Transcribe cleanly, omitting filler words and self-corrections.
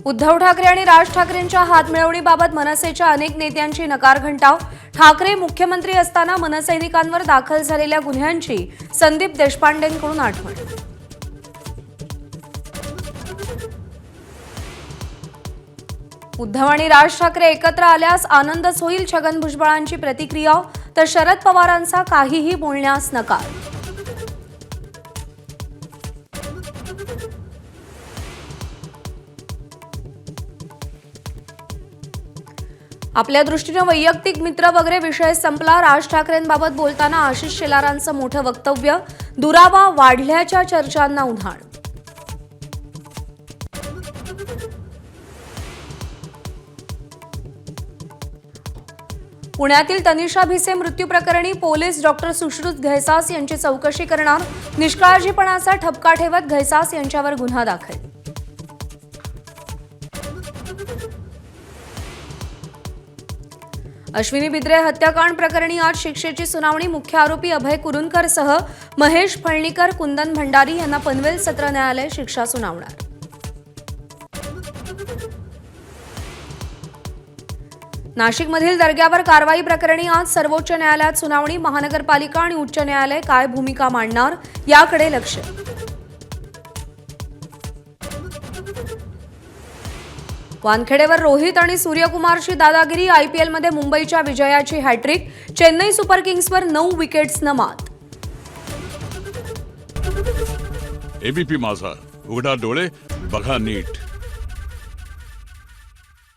उद्धव ठाकरे आणि राज ठाकरेंच्या हातमिळवणीबाबत मनसेच्या अनेक नेत्यांची नकार घंटाव। ठाकरे मुख्यमंत्री असताना मनसैनिकांवर दाखल झालेल्या गुन्ह्यांची संदीप देशपांडेंकडून आठवण। उद्धव आणि राज ठाकरे एकत्र आल्यास आनंदच होईल, छगन भुजबळांची प्रतिक्रिया। तर शरद पवारांचा काहीही बोलण्यास नकार। आपल्या दृष्टीने वैयक्तिक मित्र वगैरे विषय संपला। राज ठाकरेंबाबत बोलताना आशिष शेलारांचं मोठं वक्तव्य। दुरावा वाढल्याच्या चर्चांना उधाण। पुण्यातील तनिषा भिसे मृत्यू प्रकरणी पोलीस डॉक्टर सुश्रुत घैसास यांची चौकशी करणार। निष्काळजीपणाचा ठपका ठेवत घैसास यांच्यावर गुन्हा दाखल। अश्विनी बिद्रे हत्याकांड प्रकरणी आज शिक्षेची सुनावणी। मुख्य आरोपी अभय कुरुंदकरसह महेश फळणीकर, कुंदन भंडारी यांना पनवेल सत्र न्यायालय शिक्षा सुनावणार। नाशिकमधील दर्ग्यावर कारवाई प्रकरणी आज सर्वोच्च न्यायालयात सुनावणी। महानगरपालिका आणि उच्च न्यायालय काय भूमिका मांडणार याकडे लक्ष। वानखेडेवर रोहित आणि सूर्यकुमारची दादागिरी। आयपीएलमध्ये मुंबईच्या विजयाची हॅट्रिक। चेन्नई सुपर किंग्सवर 9 विकेट्सनं मात। एबीपी माझा, उघडा डोळे बघा नीट।